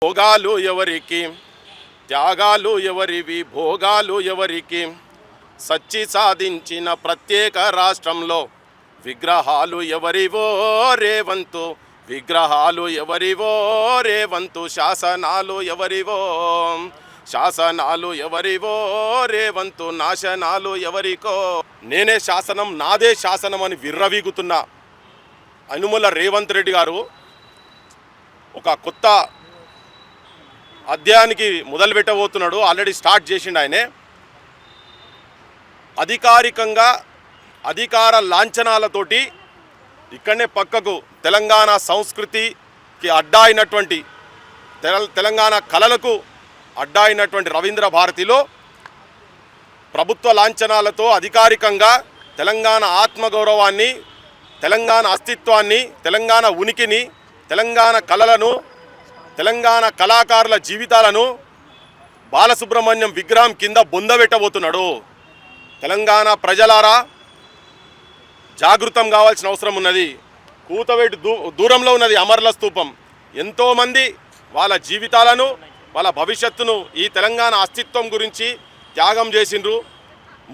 భోగాలు ఎవరికి, త్యాగాలు ఎవరివి, భోగాలు ఎవరికి, సచ్చి సాధించిన ప్రత్యేక రాష్ట్రంలో విగ్రహాలు ఎవరివో రేవంతు, విగ్రహాలు ఎవరివో రేవంతు, శాసనాలు ఎవరివో, శాసనాలు ఎవరివో రేవంతు, నాశనాలు ఎవరికో. నేనే శాసనం, నాదే శాసనం అని విర్రవీగుతున్న యనుమల రేవంత్ రెడ్డి గారు ఒక కొత్త అధ్యాయానికి మొదలు పెట్టబోతున్నాడు. ఆల్రెడీ స్టార్ట్ చేసిండు ఆయనే. అధికారికంగా అధికార లాంఛనాలతోటి ఇక్కడనే పక్కకు తెలంగాణ సంస్కృతికి అడ్డా అయినటువంటి తెలంగాణ కళలకు అడ్డా అయినటువంటి రవీంద్ర భారతిలో ప్రభుత్వ లాంఛనాలతో అధికారికంగా తెలంగాణ ఆత్మగౌరవాన్ని, తెలంగాణ అస్తిత్వాన్ని, తెలంగాణ ఉనికిని, తెలంగాణ కళలను, తెలంగాణ కళాకారుల జీవితాలను బాలసుబ్రహ్మణ్యం విగ్రహం కింద బొందబెట్టబోతున్నాడు. తెలంగాణ ప్రజలారా జాగృతం కావాల్సిన అవసరం ఉన్నది. కూతవేటు దూరంలో ఉన్నది అమరుల స్తూపం. ఎంతోమంది వాళ్ళ జీవితాలను, వాళ్ళ భవిష్యత్తును ఈ తెలంగాణ అస్తిత్వం గురించి త్యాగం చేసిండ్రు.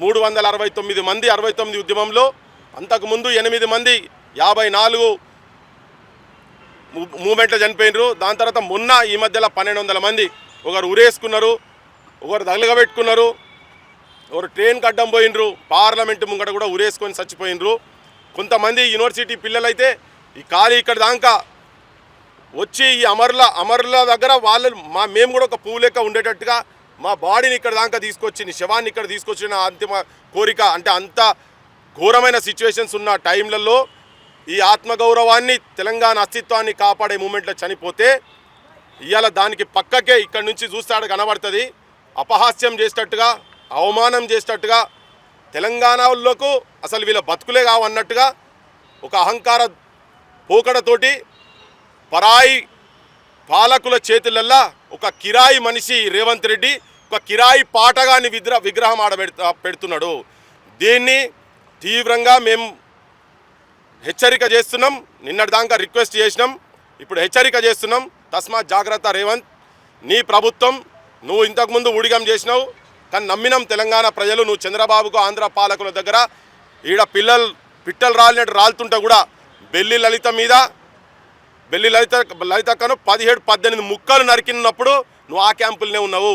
369 మంది 69 ఉద్యమంలో, అంతకుముందు 8 మంది 54 మూమెంట్లో చనిపోయినరు. దాని తర్వాత మొన్న ఈ మధ్యలో 1200 మంది, ఒకరు ఉరేసుకున్నారు, ఒకరు తగలగబెట్టుకున్నారు, ఒకరు ట్రైన్కి అడ్డం పోయినరు, పార్లమెంటు ముంగట కూడా ఉరేసుకొని చచ్చిపోయినరు. కొంతమంది యూనివర్సిటీ పిల్లలైతే ఈ ఖాళీ ఇక్కడ దాకా వచ్చి ఈ అమరుల దగ్గర వాళ్ళు మేము కూడా ఒక పువ్వు లెక్క ఉండేటట్టుగా మా బాడీని ఇక్కడ దాకా తీసుకొచ్చి, శవాన్ని ఇక్కడ తీసుకొచ్చిన అంతిమ కోరిక. అంటే అంత ఘోరమైన సిచ్యువేషన్స్ ఉన్న టైంలలో ఈ ఆత్మగౌరవాన్ని, తెలంగాణ అస్తిత్వాన్ని కాపాడే మూమెంట్లో చనిపోతే ఇవాళ దానికి పక్కకే ఇక్కడ నుంచి చూస్తాడు కనబడుతుంది. అపహాస్యం చేసేటట్టుగా, అవమానం చేసేటట్టుగా, తెలంగాణలకు అసలు వీళ్ళ బతుకులే కావన్నట్టుగా ఒక అహంకార పోకడతోటి పరాయి పాలకుల చేతులల్లా ఒక కిరాయి మనిషి రేవంత్ రెడ్డి ఒక కిరాయి పాటగాని విగ్రహం పెడుతున్నాడు. దీన్ని తీవ్రంగా మేము హెచ్చరిక చేస్తున్నాం. నిన్నటిదాకా రిక్వెస్ట్ చేసినాం, ఇప్పుడు హెచ్చరిక చేస్తున్నాం. తస్మాత్ జాగ్రత్త రేవంత్. నీ ప్రభుత్వం, నువ్వు ఇంతకుముందు ఊడిగం చేసినావు, కానీ నమ్మినాం తెలంగాణ ప్రజలు. నువ్వు చంద్రబాబుకు, ఆంధ్ర పాలకుల దగ్గర ఈడ పిట్టలు రాలినట్టు రాలుతుంటే కూడా బెల్లి లలితక్కను 17-18 ముక్కలు నరికినప్పుడు నువ్వు ఆ క్యాంపులనే ఉన్నావు.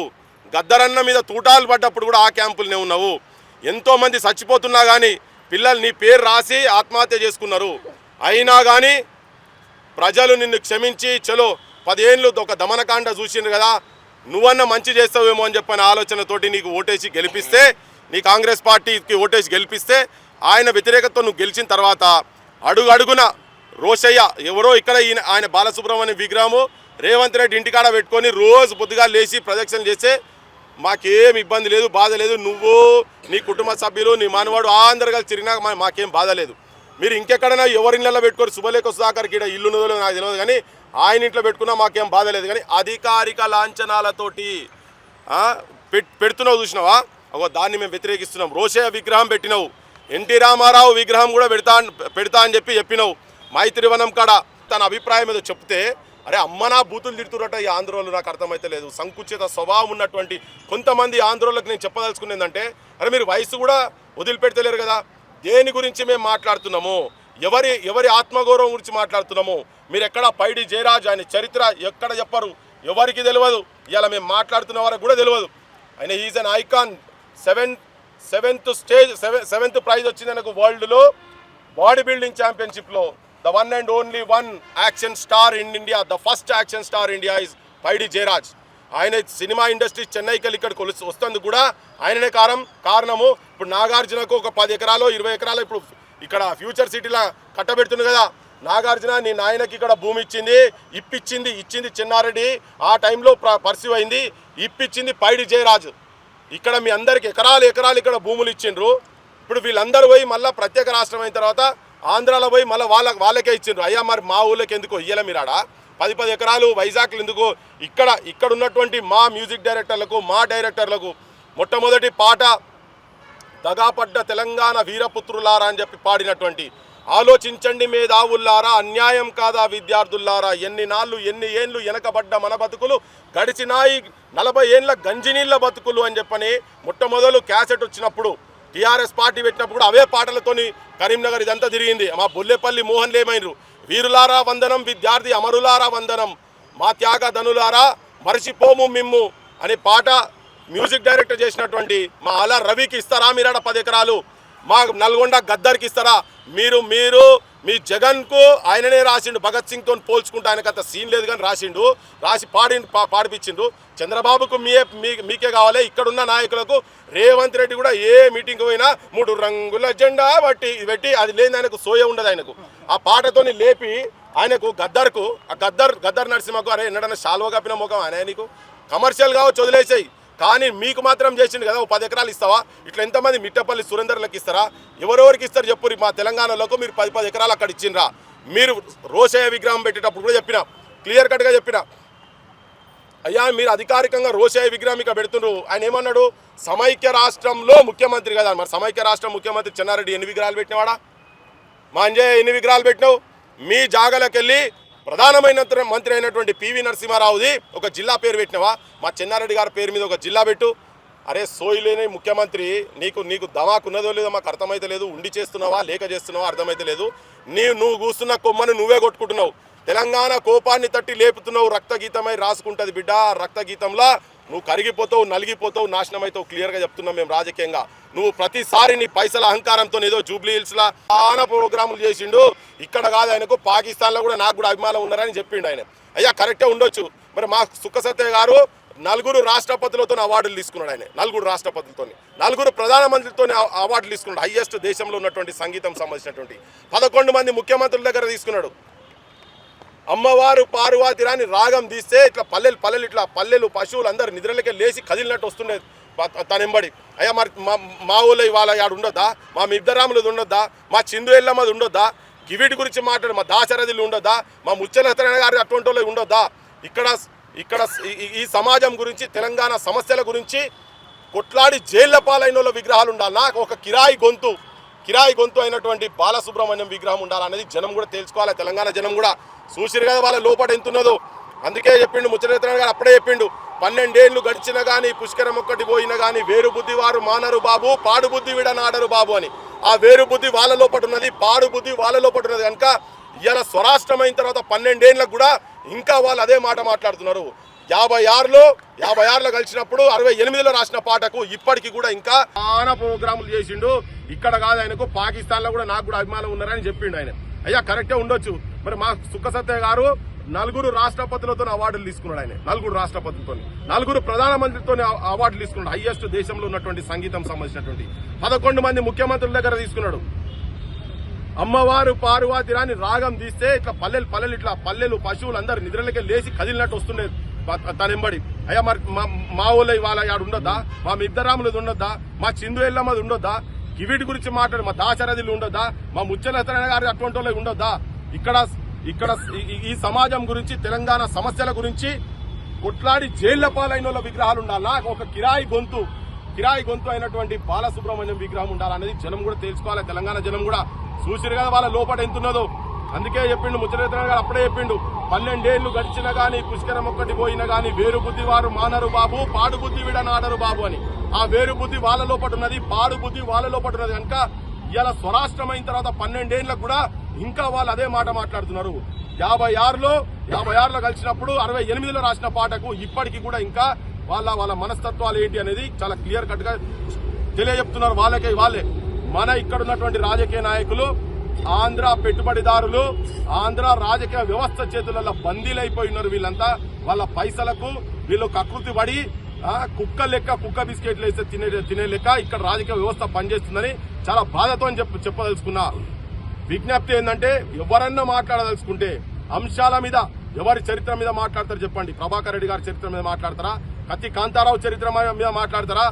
గద్దరన్న మీద తూటాలు పడ్డప్పుడు కూడా ఆ క్యాంపులనే ఉన్నావు. ఎంతోమంది చచ్చిపోతున్నా కానీ పిల్లలు నీ పేరు రాసి ఆత్మహత్య చేసుకున్నారు. అయినా కానీ ప్రజలు నిన్ను క్షమించి చలో 10 ఏళ్ళు ఒక దమనకాండ చూసిండ్రు కదా, నువ్వన్నా మంచి చేస్తావేమో అని చెప్పిన ఆలోచనతోటి నీకు ఓటేసి గెలిపిస్తే, నీ కాంగ్రెస్ పార్టీకి ఓటేసి గెలిపిస్తే, ఆయన వ్యతిరేకతతో నువ్వు గెలిచిన తర్వాత అడుగడుగున రోషయ్య ఎవరో ఇక్కడ ఆయన బాలసుబ్రహ్మణ్యం విగ్రహము రేవంత్ రెడ్డి ఇంటికాడ పెట్టుకొని రోజు పొద్దుగా లేచి ప్రదక్షిణ చేస్తే మాకేం ఇబ్బంది లేదు, బాధ లేదు. నువ్వు, నీ కుటుంబ సభ్యులు, నీ మనవాడు అందరు కలిసి తిరిగినా మాకేం బాధ లేదు. మీరు ఇంకెక్కడైనా ఎవరి ఇళ్ళలో పెట్టుకొని శుభలేఖ సుధాకర్కి ఇక్కడ ఇల్లు ఉన్నదో నాకు తెలియదు, కానీ ఆయన ఇంట్లో పెట్టుకున్నా మాకేం బాధ లేదు. కానీ అధికారిక లాంఛనాలతోటి పెడుతున్నావు చూసినావా, దాన్ని మేము వ్యతిరేకిస్తున్నాం. రోషయ్య విగ్రహం పెట్టినావు, ఎన్టీ రామారావు విగ్రహం కూడా పెడతా అని చెప్పినావు. మైత్రివనం కాడ తన అభిప్రాయం ఏదో చెప్తే, అరే అమ్మనా బూతులు తిడుతున్నట్ట ఈ ఆంధ్రోళ్ళు. నాకు అర్థమైతే లేదు. సంకుచిత స్వభావం ఉన్నటువంటి కొంతమంది ఆంధ్రోళ్ళకి నేను చెప్పదలుచుకునేది ఏంటంటే, అరే మీరు వయసు కూడా వదిలిపెడతలేరు కదా. దేని గురించి మేము మాట్లాడుతున్నాము, ఎవరి ఆత్మగౌరవం గురించి మాట్లాడుతున్నాము. మీరు ఎక్కడ పైడి జయరాజ్ ఆయన చరిత్ర ఎక్కడ చెప్పరు, ఎవరికి తెలియదు. ఇలా మేము మాట్లాడుతున్న వారికి కూడా తెలియదు. ఆయన is an icon. Seventh prize వచ్చింది నాకు వరల్డ్లో బాడీ బిల్డింగ్ ఛాంపియన్షిప్లో. The one and only one action star in India, the first action star in India is పైడి జయరాజ్. ఆయన సినిమా ఇండస్ట్రీ చెన్నైకి వెళ్ళి ఇక్కడ వస్తుంది కూడా ఆయననే కారణము. ఇప్పుడు నాగార్జునకు ఒక 10 ఎకరాలు 20 ఎకరాలు ఇప్పుడు ఇక్కడ ఫ్యూచర్ సిటీలో కట్టబెడుతుంది కదా. నాగార్జున నీ నాయనకి ఇక్కడ భూమి ఇచ్చింది చెన్నారెడ్డి. ఆ టైంలో పర్సీవ్ అయింది, ఇప్పించింది పైడి జయరాజ్. ఇక్కడ మీ అందరికి ఎకరాలు ఇక్కడ భూములు ఇచ్చిండ్రు. ఇప్పుడు వీళ్ళందరూ పోయి మళ్ళీ ప్రత్యేక రాష్ట్రం అయిన తర్వాత ఆంధ్రాలో పోయి మళ్ళీ వాళ్ళకే ఇచ్చిండ్రు. అయ్యా మరి మా ఊళ్ళకి ఎందుకు ఇయ్యలే మీరు ఆడ 10 ఎకరాలు వైజాగ్లు ఎందుకు? ఇక్కడ ఉన్నటువంటి మా మ్యూజిక్ డైరెక్టర్లకు, మా డైరెక్టర్లకు మొట్టమొదటి పాట దగాపడ్డ తెలంగాణ వీరపుత్రులారా అని చెప్పి పాడినటువంటి ఆలోచించండి మేధావుల్లారా, అన్యాయం కాదా విద్యార్థుల్లారా? ఎన్ని నాళ్ళు ఎన్ని ఏండ్లు వెనకబడ్డ మన బతుకులు, గడిచినాయి 40 ఏండ్ల గంజినీళ్ళ బతుకులు అని చెప్పని మొట్టమొదలు క్యాసెట్ వచ్చినప్పుడు టీఆర్ఎస్ పార్టీ పెట్టినప్పుడు అవే పాటలతోని కరీంనగర్ ఇదంతా తిరిగింది. మా బొల్లెపల్లి మోహన్ లేమైనరు, వీరులారా వందనం, విద్యార్థి అమరులారా వందనం, మా త్యాగ ధనులారా మరిచిపోము మిమ్ము అనే పాట మ్యూజిక్ డైరెక్టర్ చేసినటువంటి మా అలా రవికి ఇస్తారా మీరాడ 10 ఎకరాలు? మా నల్గొండ గద్దర్కి ఇస్తారా? మీరు మీ జగన్కు ఆయననే రాసిండు, భగత్ సింగ్తో పోల్చుకుంటే ఆయనకు అంత సీన్ లేదు కానీ రాసిండు, రాసి పాడిపించిండు. చంద్రబాబుకు మీకే కావాలి. ఇక్కడున్న నాయకులకు రేవంత్ రెడ్డి కూడా ఏ మీటింగ్ పోయినా 3 రంగుల జెండా పెట్టి అది లేని ఆయనకు సోయ ఉండదు. ఆయనకు ఆ పాటతోని లేపి ఆయనకు గద్దర్కు ఆ గద్దర్ నరసింహకు అరే ఎన్నడన్నా శాల్వ కప్పిన ముఖం ఆయన నీకు కమర్షియల్ కావచ్చు వదిలేసాయి, కానీ మీకు మాత్రం చేసిండు కదా. 10 ఎకరాలు ఇస్తావా? ఇట్లా ఎంతమంది మిట్టపల్లి సురేందర్లకు ఇస్తారా? ఎవరెవరికి ఇస్తారు చెప్పు? మా తెలంగాణలోకి మీరు 10 ఎకరాలు అక్కడ ఇచ్చిండ్రా? మీరు రోషయ్య విగ్రహం పెట్టేటప్పుడు కూడా చెప్పిన, క్లియర్ కట్గా చెప్పిన, అయ్యా మీరు అధికారికంగా రోషయ్య విగ్రహం ఇక్కడ పెడుతున్నారు. ఆయన ఏమన్నాడు? సమైక్య రాష్ట్రంలో ముఖ్యమంత్రి కదా. మరి సమైక్య రాష్ట్రం ముఖ్యమంత్రి చెన్నారెడ్డి ఎన్ని విగ్రహాలు పెట్టినవాడా? మా అంజయ్య ఎన్ని విగ్రహాలు పెట్టినావు? మీ జాగాలకు వెళ్ళి ప్రధానమైన మంత్రి అయినటువంటి పివి నరసింహారావుది ఒక జిల్లా పేరు పెట్టినవా? మా చెన్నారెడ్డి గారి పేరు మీద ఒక జిల్లా పెట్టు. అరే సోయిలేని ముఖ్యమంత్రి, నీకు దమాకున్నదో లేదో మాకు అర్థమైతే లేదు. ఉండి చేస్తున్నావా లేక చేస్తున్నావా అర్థమైతే లేదు. నువ్వు కూస్తున్న కొమ్మను నువ్వే కొట్టుకుంటున్నావు. తెలంగాణ కోపాన్ని తట్టి లేపుతున్నావు. రక్తగీతమై రాసుకుంటుంది బిడ్డ. రక్తగీతంలా నువ్వు కరిగిపోతావు, నలిగిపోతావు, నాశనం అవుతావు. క్లియర్గా చెప్తున్నాం మేము రాజకీయంగా. నువ్వు ప్రతిసారి నీ పైసల అహంకారంతో ఏదో జూబ్లీ హిల్స్లా చాలా ప్రోగ్రాములు చేసిండు. ఇక్కడ కాదు, ఆయనకు పాకిస్తాన్లో కూడా నాకు కూడా అభిమానం ఉన్నారని చెప్పిండు ఆయన. అయ్యా కరెక్టే ఉండొచ్చు. మరి మా సుఖసత్య గారు 4 రాష్ట్రపతులతో అవార్డులు తీసుకున్నాడు. ఆయన 4 రాష్ట్రపతులతో, 4 ప్రధానమంత్రితో అవార్డులు తీసుకున్నాడు. హైయెస్ట్ దేశంలో ఉన్నటువంటి సంగీతం సంబంధించినటువంటి 11 మంది ముఖ్యమంత్రుల దగ్గర తీసుకున్నాడు. అమ్మవారు పార్వతిరాని రాగం తీస్తే ఇట్లా పల్లెలు ఇట్లా పల్లెలు పశువులు అందరు నిద్రలకే లేచి కదిలినట్టు వస్తుండేది తనెంబడి. అయ్యా మరి మా ఊళ్ళో ఇవాళ ఆడు ఉండొద్దా? మా మిద్దరాములది ఉండొద్దా? మా చిందు ఎల్లమ్మది ఉండొద్దా? గివిటి గురించి మాట్లాడు మా దాశరథులు ఉండొద్దా? మా ముచ్చలతరణ గారి అటువంటి వాళ్ళు ఉండొద్దా? ఇక్కడ ఈ సమాజం గురించి, తెలంగాణ సమస్యల గురించి కొట్లాడి జైళ్ల పాలైన వాళ్ళ విగ్రహాలు ఉండాలన్నా? ఒక కిరాయి గొంతు అయినటువంటి బాలసుబ్రహ్మణ్యం విగ్రహం ఉండాలనేది జనం కూడా తెలుసుకోవాలి. తెలంగాణ జనం కూడా చూసిరు కదా వాళ్ళ లోపల ఎంత ఉన్నదో. అందుకే చెప్పిండు ముచ్చటేతన గారు, అప్పుడే చెప్పిండు, 12 ఏళ్ళు గడిచినా కానీ పుష్కరం ఒక్కటి పోయినా కానీ వేరు బుద్ధి వారు మానరు బాబు, పాడు బుద్ధి విడనాడరు బాబు అని. ఆ వేరు బుద్ధి వాళ్ళ లోపల ఉన్నది, పాడు బుద్ధి వాళ్ళ లోపల ఉన్నది కనుక ఇలా స్వరాష్ట్రమైన తర్వాత 12 ఏళ్ళకు కూడా ఇంకా వాళ్ళు అదే మాట మాట్లాడుతున్నారు. 56లో కలిసినప్పుడు 68లో రాసిన పాటకు ఇప్పటికి కూడా ఇంకా చాలా ప్రోగ్రాములు చేసిండు. ఇక్కడ కాదు, ఆయనకు పాకిస్తాన్లో కూడా నాకు కూడా అభిమానం ఉన్నారని చెప్పిండు ఆయన. అయ్యా కరెక్టే ఉండొచ్చు. మరి మా సుఖసత్య గారు 4 రాష్ట్రపతులతో అవార్డులు తీసుకున్నాడు. ఆయన 4 రాష్ట్రపతులతో, 4 ప్రధానమంత్రితో అవార్డులు తీసుకున్నాడు. హైయెస్ట్ దేశంలో ఉన్నటువంటి సంగీతం సంబంధించినటువంటి 11 మంది ముఖ్యమంత్రుల దగ్గర తీసుకున్నాడు. అమ్మవారు పార్వతిరాని రాగం తీస్తే ఇట్లా పల్లెలు ఇట్లా పల్లెలు పశువులు అందరు నిద్రలకే లేచి కదిలినట్టు వస్తుండేది తనెంబడి. అయ్యా మరి మా ఊళ్ళో ఇవాళ ఆడు ఉండొద్దా? మా మిద్దరాములది ఉండొద్దా? మా చిందు ఎల్లమ్మది ఉండొద్దా? గివిటి గురించి మాట్లాడు మా దాశరథులు ఉండొద్దా? మా ముచ్చలతరణ గారి అటువంటి వాళ్ళు ఉండొద్దా? ఇక్కడ ఈ సమాజం గురించి, తెలంగాణ సమస్యల గురించి కొట్లాడి జైళ్ల పాలైన వాళ్ళ విగ్రహాలు ఉండాలన్నా? ఒక కిరాయి గొంతు అయినటువంటి బాలసుబ్రహ్మణ్యం విగ్రహం ఉండాలనేది జనం కూడా తెలుసుకోవాలి. తెలంగాణ జనం కూడా చూసిరు కదా వాళ్ళ లోపల ఎంత ఉన్నదో. అందుకే చెప్పిండు ముచ్చటేతన గారు, అప్పుడే చెప్పిండు, 12 ఏళ్ళు గడిచినా కానీ పుష్కరం ఒక్కటి పోయినా కానీ వేరు బుద్ధి వారు మానరు బాబు, పాడు బుద్ధి విడనాడరు బాబు అని. ఆ వేరు బుద్ధి వాళ్ళ లోపల ఉన్నది, పాడు బుద్ధి వాళ్ళ లోపల ఉన్నది కనుక ఇలా స్వరాష్ట్రమైన తర్వాత 12 ఏళ్ళకు కూడా ఇంకా వాళ్ళు అదే మాట మాట్లాడుతున్నారు. 56లో కలిసినప్పుడు 68లో రాసిన పాటకు ఇప్పటికి కూడా ఇంకా వాళ్ళ మనస్తత్వాలు ఏంటి అనేది చాలా క్లియర్ కట్ గా తెలియజెప్తున్నారు. వాళ్ళే మన ఇక్కడ ఉన్నటువంటి రాజకీయ నాయకులు, ఆంధ్ర పెట్టుబడిదారులు, ఆంధ్ర రాజకీయ వ్యవస్థ చేతులలో బందీలైపోయినారు. వీళ్ళంతా వాళ్ళ పైసలకు వీళ్ళు కకృతి పడి కుక్క బిస్కెట్లు వేస్తే తినే లెక్క ఇక్కడ రాజకీయ వ్యవస్థ పనిచేస్తుందని చాలా బాధతో చెప్పదలుచుకున్నా. విజ్ఞప్తి ఏంటంటే, ఎవరన్నా మాట్లాడదలుచుకుంటే అంశాల మీద, ఎవరి చరిత్ర మీద మాట్లాడతారు చెప్పండి? ప్రభాకర్ రెడ్డి గారి చరిత్ర మీద మాట్లాడతారా? కత్తి కాంతారావు చరిత్ర మీద మాట్లాడతారా?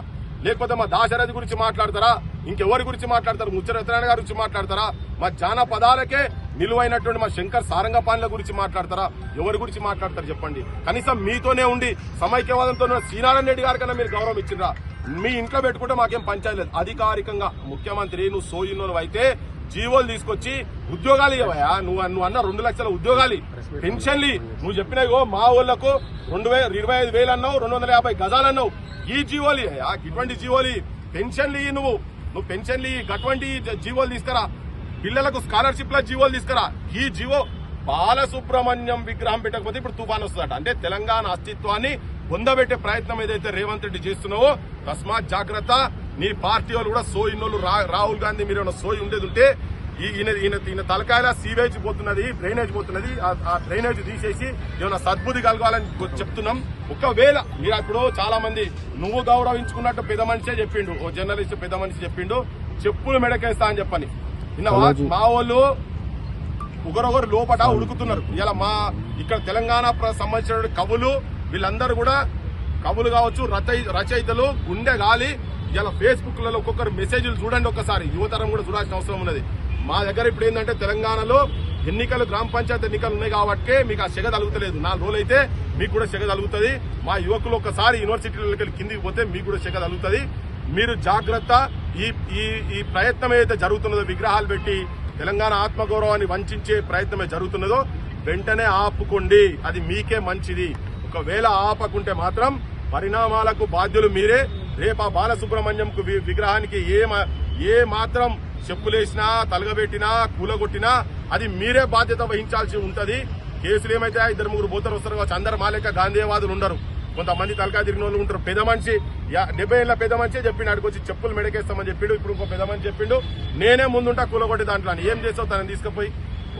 లేకపోతే మా దాశరథి గురించి మాట్లాడతారా? ఇంకెవరి గురించి మాట్లాడతారు? ముచ్చరత్నారాయణ గారి గురించి మాట్లాడతారా? మా జానపదాలకే నిలువైనటువంటి మా శంకర్ సారంగపాణిల గురించి మాట్లాడతారా? ఎవరి గురించి మాట్లాడతారు చెప్పండి? కనీసం మీతోనే ఉండి సమైక్యవాదంతో శ్రీనారాయణ రెడ్డి గారి కన్నా మీరు గౌరవం ఇచ్చినరా? మీ ఇంట్లో పెట్టుకుంటే మాకేం పంచాయతీ లేదు. అధికారికంగా ముఖ్యమంత్రి నువ్వు సోయినోరు అయితే జీవోలు తీసుకొచ్చి ఉద్యోగాలు ఇవ్వయా. నువ్వు అన్న 2 లక్షల ఉద్యోగాలు, పెన్షన్లు నువ్వు చెప్పినాయో మా ఊళ్ళకు 25,000 అన్నావు, 250 గజాలు అన్నావు. ఈ జీవోలు ఇటువంటి జీవోలు, పెన్షన్లు నువ్వు పెన్షన్లు అటువంటి జీవోలు తీసుకురా. పిల్లలకు స్కాలర్షిప్ల జీవోలు తీసుకురా. ఈ జీవో బాలసుబ్రహ్మణ్యం విగ్రహం పెట్టకపోతే ఇప్పుడు తుఫాన్ వస్తుందట. అంటే తెలంగాణ అస్తిత్వాన్ని పొందబెట్టే ప్రయత్నం ఏదైతే రేవంత్ రెడ్డి చేస్తున్నావో తస్మాత్ జాగ్రత్త. నీ పార్టీ వాళ్ళు కూడా సోయినోళ్ళు, రాహుల్ గాంధీ మీరు ఏమైనా సోయి ఉండేది ఉంటే ఈయన తలకాయల సీవేజ్ పోతున్నది, డ్రైనేజ్ పోతున్నది, ఆ డ్రైనేజ్ తీసేసి ఏమైనా సద్బుద్ధి కలగాలని చెప్తున్నాం. ఒకవేళ మీరు ఇప్పుడు చాలా మంది నువ్వు గౌరవించుకున్నట్టు పెద్ద మనిషే చెప్పిండు, ఓ జర్నలిస్ట్ పెద్ద మనిషి చెప్పిండు చెప్పులు మెడకేస్తా అని చెప్పని. మా వాళ్ళు ఒకరొకరు లోపట ఉడుకుతున్నారు. ఇలా మా ఇక్కడ తెలంగాణ సంబంధించిన కవులు వీళ్ళందరూ కూడా కవులు కావచ్చు, రచయితలు గుండె గాలి. ఇలా ఫేస్బుక్ లలో ఒక్కొక్కరు మెసేజ్లు చూడండి ఒక్కసారి, యువతరం కూడా చూడాల్సిన అవసరం ఉన్నది. మా దగ్గర ఇప్పుడు ఏంటంటే తెలంగాణలో ఎన్నికలు, గ్రామ పంచాయతీ ఎన్నికలు ఉన్నాయి కాబట్టి మీకు ఆ సెగ తలుగుతలేదు. 4 రోజులు అయితే మీకు కూడా సెగ తలుగుతుంది. మా యువకులు ఒక్కసారి యూనివర్సిటీలకి కిందికి పోతే మీకు కూడా సెగ తలుగుతుంది. మీరు జాగ్రత్త. ఈ ప్రయత్నం ఏదైతే జరుగుతున్నదో విగ్రహాలు పెట్టి తెలంగాణ ఆత్మగౌరవాన్ని వంచే ప్రయత్నమే జరుగుతున్నదో వెంటనే ఆపుకోండి. అది మీకే మంచిది. ఒకవేళ ఆపకుంటే మాత్రం పరిణామాలకు బాధ్యులు మీరే. రేపు ఆ బాలసుబ్రహ్మణ్యంకు విగ్రహానికి ఏ మాత్రం చెప్పులేసినా, తలగబెట్టినా, కూలగొట్టినా అది మీరే బాధ్యత వహించాల్సి ఉంటది. కేసులు ఏమైతే 2-3 పోతారు వస్తారు కావచ్చు. అందరు మా లెక్క గాంధీవాదులు ఉండరు. కొంతమంది తలకాయ తిరిగిన వాళ్ళు ఉంటారు. పెద్ద మనిషి 70 ఏళ్ల పెద్ద మనిషి చెప్పిండు, అక్కడికి వచ్చి చెప్పులు మెడకేస్తామని చెప్పిండు. ఇప్పుడు ఇంకో పెద్ద మనిషి చెప్పిండు నేనే ముందుంటా కూలగొట్టి దాంట్లో. ఏం చేస్తావు? తనని తీసుకుపోయి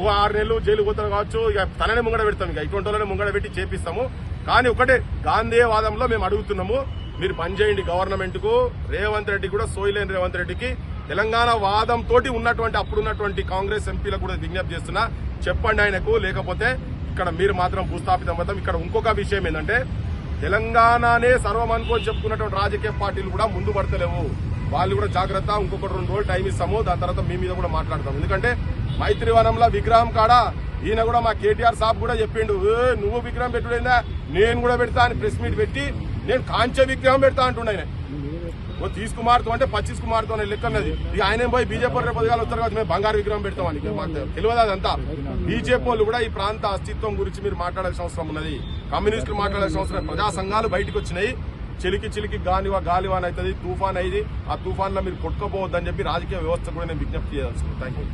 6 నెలలు జైలు పోతారు కావచ్చు. ఇక తననే ముంగడ పెడతాం. ఇక ఇటువంటి వాళ్ళని ముంగడ పెట్టి చేపిస్తాము. కానీ ఒకటే గాంధీవాదంలో మేము అడుగుతున్నాము, మీరు పనిచేయండి గవర్నమెంట్ కు. రేవంత్ రెడ్డి కూడా సోయిలేని రేవంత్ రెడ్డికి తెలంగాణ వాదం తోటి ఉన్నటువంటి అప్పుడున్నటువంటి కాంగ్రెస్ ఎంపీలకు కూడా విజ్ఞప్తి చేస్తున్నా, చెప్పండి ఆయనకు. లేకపోతే ఇక్కడ మీరు మాత్రం భూస్థాపితం అవుతాం. ఇక్కడ ఇంకొక విషయం ఏంటంటే తెలంగాణనే సర్వం అనుకోని చెప్పుకున్నటువంటి రాజకీయ పార్టీలు కూడా ముందు పడతలేవు. వాళ్ళు కూడా జాగ్రత్త. ఇంకొక 2 రోజులు టైం ఇస్తాము. దాని తర్వాత మీ మీద కూడా మాట్లాడతాం. ఎందుకంటే మైత్రివనంలో విగ్రహం కాడ ఈయన కూడా మా కేటీఆర్ సాబ్ కూడా చెప్పిండు, నువ్వు విగ్రహం పెట్టుడైందా, నేను కూడా పెడతా అని ప్రెస్ మీట్ పెట్టి నేను కాంచే విగ్రహం పెడతా అంటుండే. ఆయన తీసుకుమారుతాం అంటే 25 కుమారుతో లెక్క ఉన్నది. ఇక ఆయన పోయి బీజేపీ రేపు పదిగాలు వస్తారు కాబట్టి మేము బంగారు విగ్రహం పెడతామని మాకు తెలియదు. అదంతా బీజేపీ వాళ్ళు కూడా ఈ ప్రాంత అస్తిత్వం గురించి మీరు మాట్లాడాల్సిన అవసరం ఉన్నది. కమ్యూనిస్టులు మాట్లాడాల్సిన అవసరం. ప్రజా సంఘాలు బయటకు వచ్చినాయి. చిలికి గాలివాన్ అవుతుంది, తుఫాన్ అయింది. ఆ తుఫాన్ లో మీరు కొట్టుకోపోవద్దని చెప్పి రాజకీయ వ్యవస్థ కూడా నేను విజ్ఞప్తి చేయాల్సింది. Thank you.